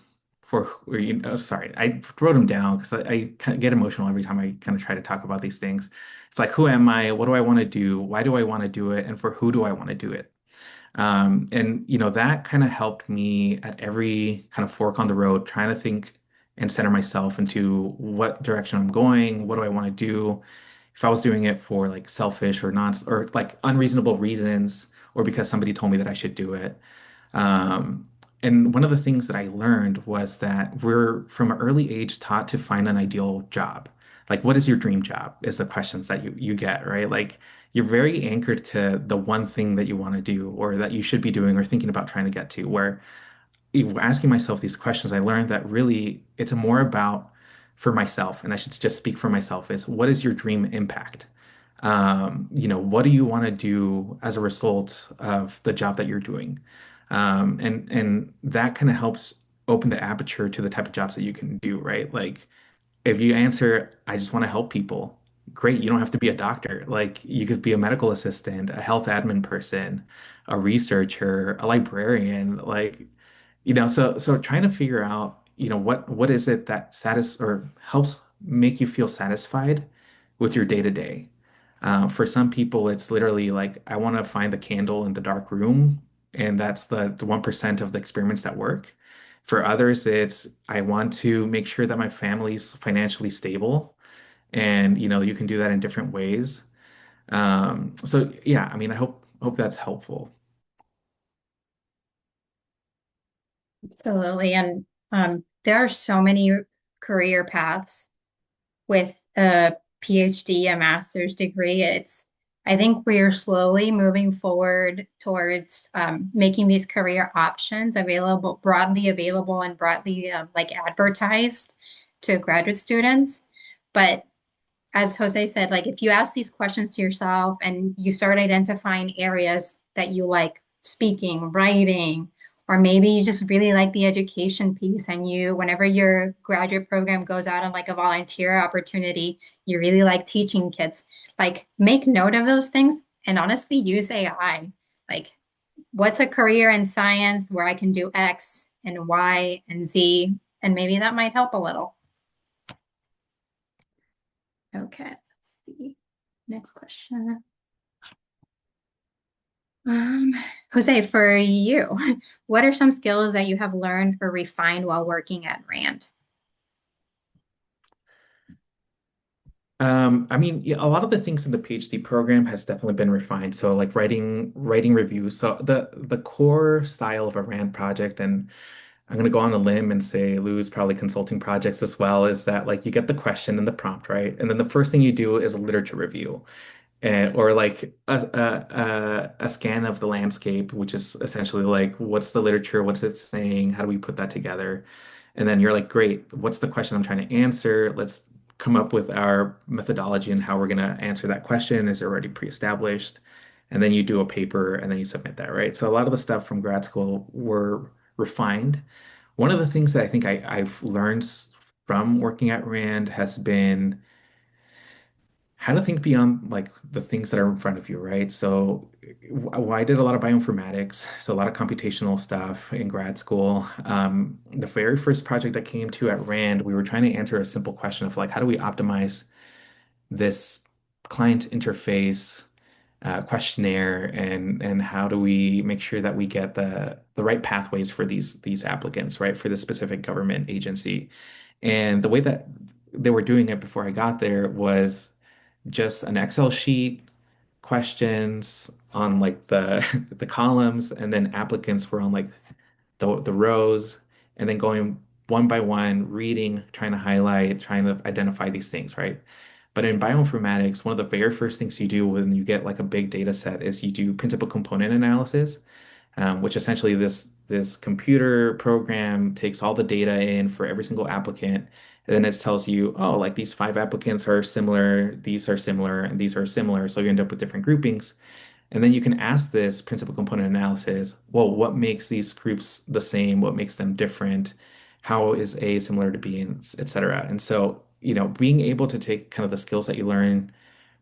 sorry, I wrote them down because I kind of get emotional every time I kind of try to talk about these things. It's like, who am I? What do I want to do? Why do I want to do it? And for who do I want to do it? And that kind of helped me at every kind of fork on the road, trying to think and center myself into what direction I'm going, what do I want to do? If I was doing it for like selfish or non or like unreasonable reasons, or because somebody told me that I should do it. Um, and one of the things that I learned was that we're from an early age taught to find an ideal job. Like, what is your dream job? Is the questions that you get, right? Like, you're very anchored to the one thing that you want to do or that you should be doing or thinking about trying to get to. Where asking myself these questions, I learned that really it's more about for myself, and I should just speak for myself, is what is your dream impact? What do you want to do as a result of the job that you're doing? And that kind of helps open the aperture to the type of jobs that you can do, right? Like if you answer, I just want to help people, great. You don't have to be a doctor. Like you could be a medical assistant, a health admin person, a researcher, a librarian, so trying to figure out, what is it that or helps make you feel satisfied with your day to day. For some people, it's literally like, I want to find the candle in the dark room, and that's the 1% of the experiments that work. For others, it's I want to make sure that my family's financially stable, and you can do that in different ways. So yeah, I mean, I hope that's helpful. Absolutely. And there are so many career paths with a PhD, a master's degree. I think we are slowly moving forward towards making these career options broadly available and broadly like advertised to graduate students. But as Jose said, like if you ask these questions to yourself and you start identifying areas that you like speaking, writing, or maybe you just really like the education piece and whenever your graduate program goes out on like a volunteer opportunity, you really like teaching kids, like make note of those things and honestly use AI. Like, what's a career in science where I can do X and Y and Z? And maybe that might help a little. Okay, let's see. Next question. Jose, for you, what are some skills that you have learned or refined while working at Rand? I mean, yeah, a lot of the things in the PhD program has definitely been refined. So like writing reviews. So the core style of a RAND project, and I'm gonna go on a limb and say Lou's probably consulting projects as well, is that like you get the question and the prompt, right? And then the first thing you do is a literature review or like a scan of the landscape, which is essentially like, what's the literature? What's it saying? How do we put that together? And then you're like, great, what's the question I'm trying to answer? Let's come up with our methodology and how we're going to answer that question. Is it already pre-established? And then you do a paper and then you submit that, right? So a lot of the stuff from grad school were refined. One of the things that I think I've learned from working at Rand has been how to think beyond like the things that are in front of you, right? So I did a lot of bioinformatics, so a lot of computational stuff in grad school. The very first project I came to at Rand, we were trying to answer a simple question of like, how do we optimize this client interface questionnaire, and how do we make sure that we get the right pathways for these applicants, right, for the specific government agency. And the way that they were doing it before I got there was just an Excel sheet, questions on like the the columns, and then applicants were on like the rows, and then going one by one, reading, trying to highlight, trying to identify these things, right? But in bioinformatics, one of the very first things you do when you get like a big data set is you do principal component analysis, which essentially this computer program takes all the data in for every single applicant, and then it tells you, oh, like these five applicants are similar, these are similar, and these are similar. So you end up with different groupings. And then you can ask this principal component analysis, well, what makes these groups the same? What makes them different? how is A similar to B, and et cetera. And so, being able to take kind of the skills that you learn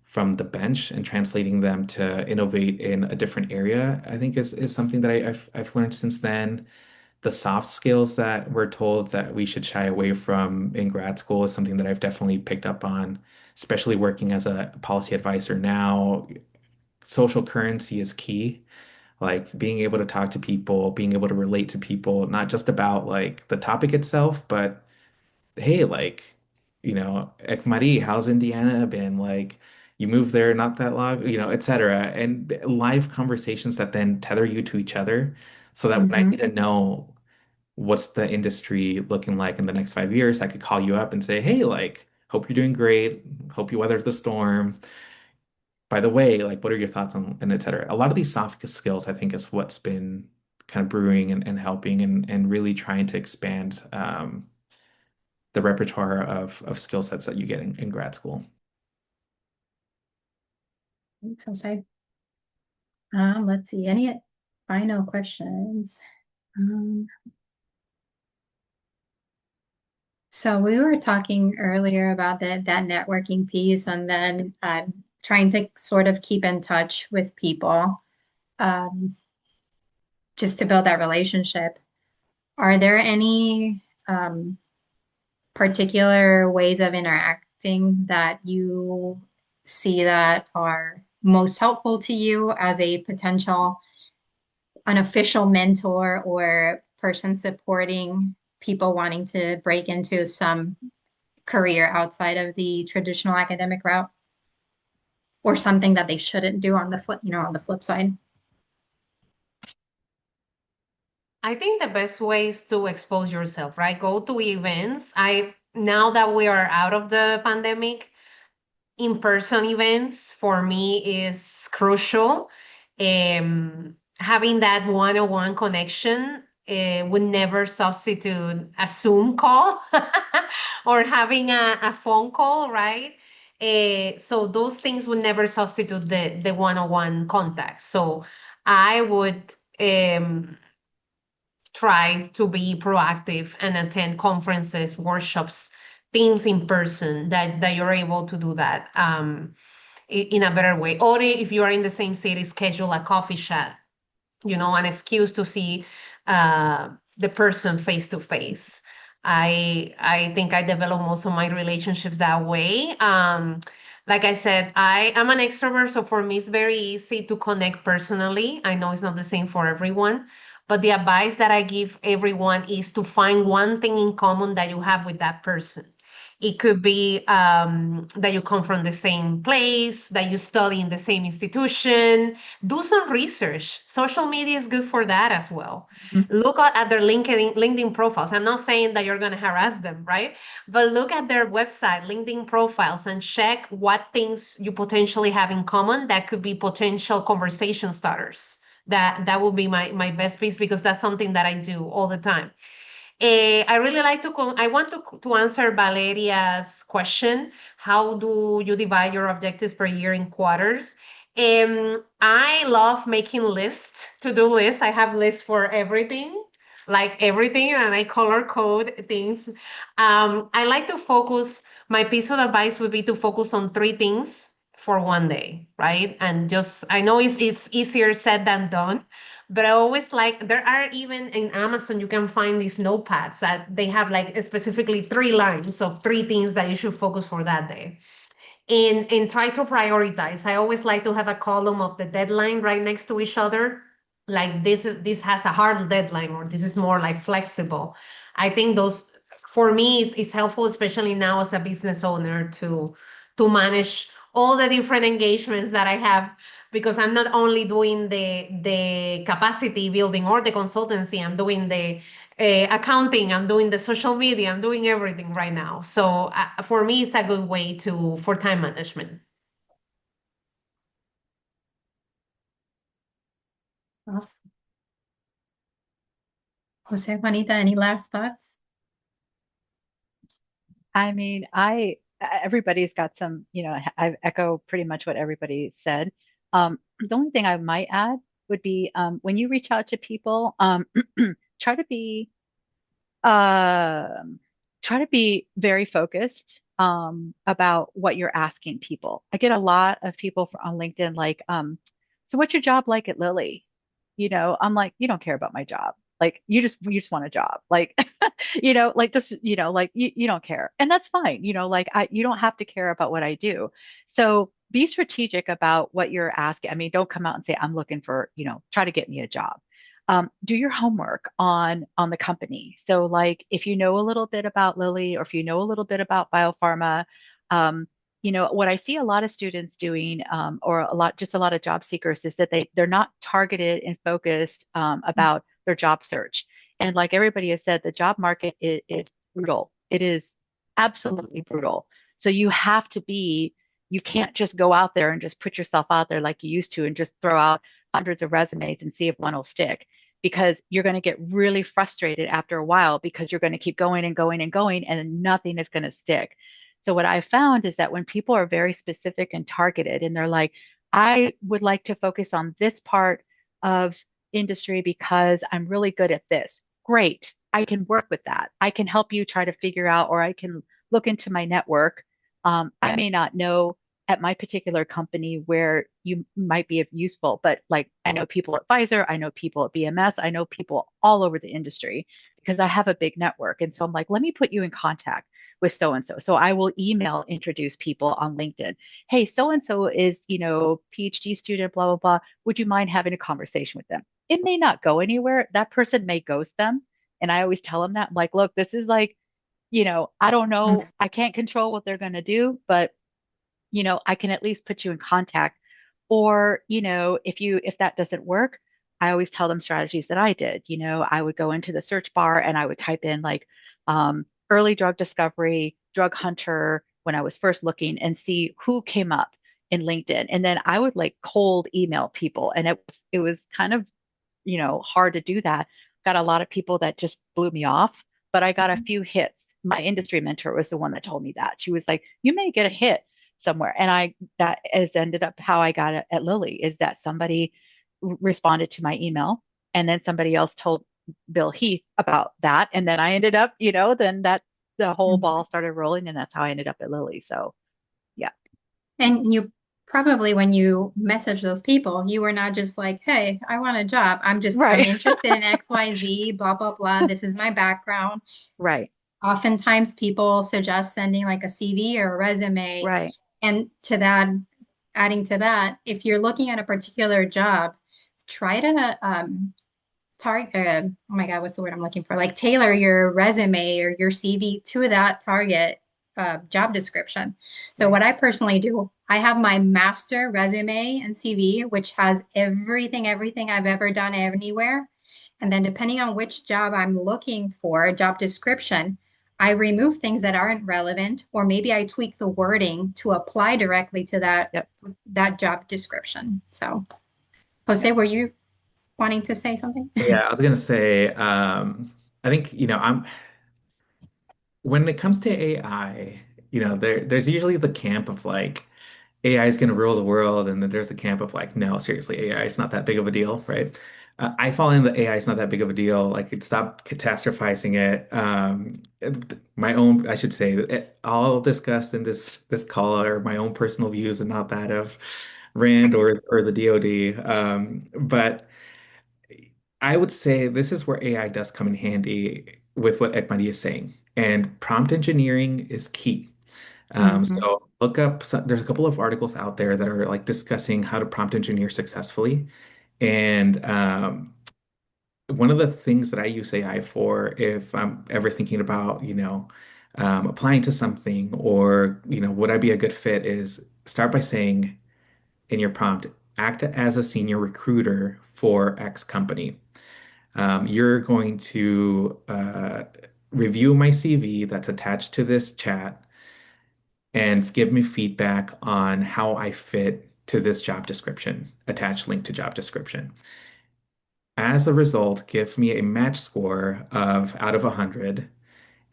from the bench and translating them to innovate in a different area, I think is something that I've learned since then. The soft skills that we're told that we should shy away from in grad school is something that I've definitely picked up on, especially working as a policy advisor now. Social currency is key. Like being able to talk to people, being able to relate to people, not just about like the topic itself, but hey, like, Ekmari, how's Indiana been? Like, you moved there not that long, et cetera. And live conversations that then tether you to each other so that when I need to know what's the industry looking like in the next 5 years, I could call you up and say, hey, like, hope you're doing great. Hope you weathered the storm. By the way, like, what are your thoughts on, and et cetera. A lot of these soft skills, I think, is what's been kind of brewing and helping and really trying to expand the repertoire of skill sets that you get in grad school. So say, let's see, any final questions? So we were talking earlier about that networking piece, and then trying to sort of keep in touch with people, just to build that relationship. Are there any particular ways of interacting that you see that are most helpful to you as a potential unofficial mentor or person supporting people wanting to break into some career outside of the traditional academic route, or something that they shouldn't do on the flip side? I think the best way is to expose yourself, right? Go to events. Now that we are out of the pandemic, in-person events for me is crucial. Having that one-on-one connection would never substitute a Zoom call or having a phone call, right? So those things would never substitute the one-on-one contact. So I would try to be proactive and attend conferences, workshops, things in person that you're able to do that in a better way. Or if you are in the same city, schedule a coffee chat, an excuse to see the person face to face. I think I develop most of my relationships that way. Like I said, I am an extrovert, so for me it's very easy to connect personally. I know it's not the same for everyone, but the advice that I give everyone is to find one thing in common that you have with that person. It could be that you come from the same place, that you study in the same institution. Do some research. Social media is good for that as well. Look at their LinkedIn profiles. I'm not saying that you're going to harass them, right? But look at their website, LinkedIn profiles, and check what things you potentially have in common that could be potential conversation starters. That would be my best piece, because that's something that I do all the time. I really like I want to answer Valeria's question. How do you divide your objectives per year in quarters? I love making lists, to-do lists. I have lists for everything, like everything, and I color code things. I like to focus, my piece of advice would be to focus on three things for one day, right? And I know it's easier said than done, but I always like, there are even in Amazon, you can find these notepads that they have like specifically 3 lines of 3 things that you should focus for that day. And try to prioritize. I always like to have a column of the deadline right next to each other. Like this has a hard deadline, or this is more like flexible. I think those, for me, is helpful, especially now as a business owner, to manage all the different engagements that I have, because I'm not only doing the capacity building or the consultancy, I'm doing the accounting, I'm doing the social media, I'm doing everything right now. So for me, it's a good way for time management. Awesome. Jose, Juanita, any last thoughts? I mean, everybody's got some, I echo pretty much what everybody said. The only thing I might add would be when you reach out to people, try to be Um, Try to be very focused about what you're asking people. I get a lot of people on LinkedIn like, so what's your job like at Lilly? I'm like, you don't care about my job. Like you just want a job. Like, like just, like you don't care. And that's fine. Like you don't have to care about what I do. So be strategic about what you're asking. I mean, don't come out and say, I'm looking for, try to get me a job. Do your homework on the company. So, like, if you know a little bit about Lilly or if you know a little bit about biopharma, um, what I see a lot of students doing, or just a lot of job seekers, is that they're not targeted and focused about their job search. And like everybody has said, the job market is brutal. It is absolutely brutal. So you can't just go out there and just put yourself out there like you used to and just throw out hundreds of resumes and see if one will stick, because you're going to get really frustrated after a while because you're going to keep going and going and going and nothing is going to stick. So what I found is that when people are very specific and targeted and they're like, I would like to focus on this part of industry because I'm really good at this. Great. I can work with that. I can help you try to figure out, or I can look into my network. I may not know at my particular company where you might be useful, but like I know people at Pfizer, I know people at BMS, I know people all over the industry because I have a big network. And so I'm like, let me put you in contact with so and so. So I will email introduce people on LinkedIn. Hey, so and so is, PhD student, blah, blah, blah. Would you mind having a conversation with them? It may not go anywhere. That person may ghost them. And I always tell them that, I'm like, look, this is like, I don't know, I can't control what they're going to do, but I can at least put you in contact. Or, if that doesn't work, I always tell them strategies that I did. I would go into the search bar and I would type in like early drug discovery, drug hunter when I was first looking and see who came up in LinkedIn. And then I would like cold email people. And it was kind of, hard to do that. Got a lot of people that just blew me off, but I got a few hits. My industry mentor was the one that told me that. She was like, you may get a hit somewhere. And that has ended up how I got it at Lilly, is that somebody responded to my email and then somebody else told Bill Heath about that. And then I ended up, then the whole ball started rolling and that's how I ended up at Lilly. So yeah. And you probably, when you message those people, you were not just like, hey, I want a job. I'm Right. interested in XYZ, blah, blah, blah. This is my background. Right. Oftentimes people suggest sending like a CV or a resume. Right. And adding to that, if you're looking at a particular job, try to target, oh my God, what's the word I'm looking for? Like tailor your resume or your CV to that target job description. So what I personally do, I have my master resume and CV, which has everything I've ever done anywhere. And then depending on which job I'm looking for, job description, I remove things that aren't relevant, or maybe I tweak the wording to apply directly to Yep. that job description. So, Jose, were you wanting to say something? Yeah, I was gonna say, I think, when it comes to AI, there's usually the camp of like AI is going to rule the world, and then there's the camp of like, no, seriously, AI is not that big of a deal, right? I fall in the AI is not that big of a deal. Like, stop catastrophizing it. My own, I should say, all discussed in this call are my own personal views and not that of Rand or the DoD. But I would say this is where AI does come in handy with what Ekmadi is saying. And prompt engineering is key. Mm-hmm. So look up, there's a couple of articles out there that are like discussing how to prompt engineer successfully. And one of the things that I use AI for, if I'm ever thinking about, applying to something or, would I be a good fit, is start by saying in your prompt, act as a senior recruiter for X company. You're going to review my CV that's attached to this chat and give me feedback on how I fit to this job description, attached link to job description. As a result, give me a match score of out of 100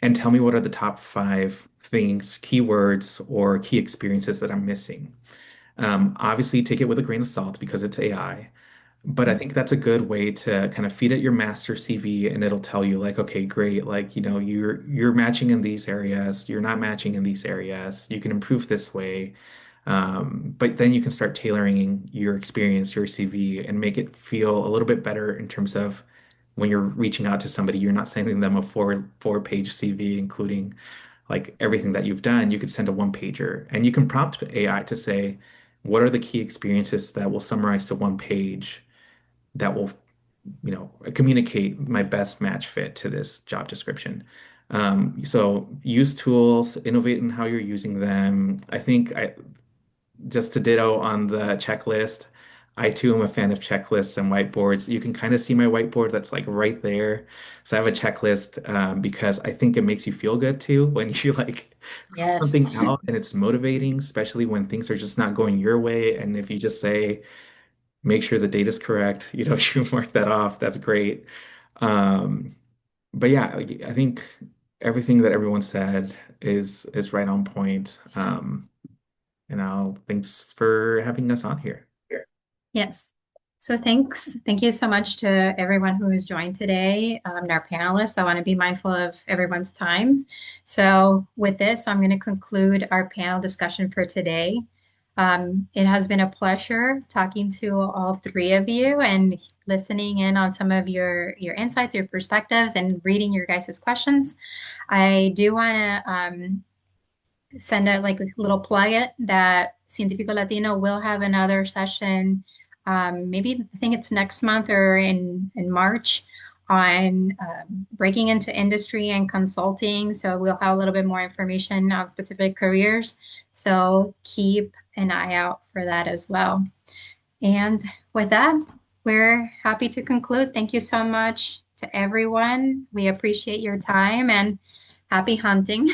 and tell me what are the top five things, keywords, or key experiences that I'm missing. Obviously, take it with a grain of salt because it's AI. But I think that's a good way to kind of feed it your master CV and it'll tell you like, okay, great, like, you're matching in these areas, you're not matching in these areas, you can improve this way. But then you can start tailoring your experience, your CV, and make it feel a little bit better in terms of when you're reaching out to somebody, you're not sending them a four-page CV, including like everything that you've done. You could send a one pager and you can prompt AI to say, what are the key experiences that will summarize to one page that will, communicate my best match fit to this job description. So use tools, innovate in how you're using them. I think just to ditto on the checklist, I too am a fan of checklists and whiteboards. You can kind of see my whiteboard that's like right there. So I have a checklist because I think it makes you feel good too when you like something Yes. out and it's motivating, especially when things are just not going your way. And if you just say, make sure the data is correct, you mark that off. That's great. Um, but yeah, like, I think everything that everyone said is right on point. Thanks for having us on here. Yes. So thanks. Thank you so much to everyone who has joined today, and our panelists. I want to be mindful of everyone's time. So with this, I'm going to conclude our panel discussion for today. It has been a pleasure talking to all three of you and listening in on some of your insights, your perspectives, and reading your guys' questions. I do want to send out like a little plug that Cientifico Latino will have another session, maybe I think it's next month or in March on breaking into industry and consulting. So we'll have a little bit more information on specific careers. So keep an eye out for that as well. And with that, we're happy to conclude. Thank you so much to everyone. We appreciate your time and happy hunting.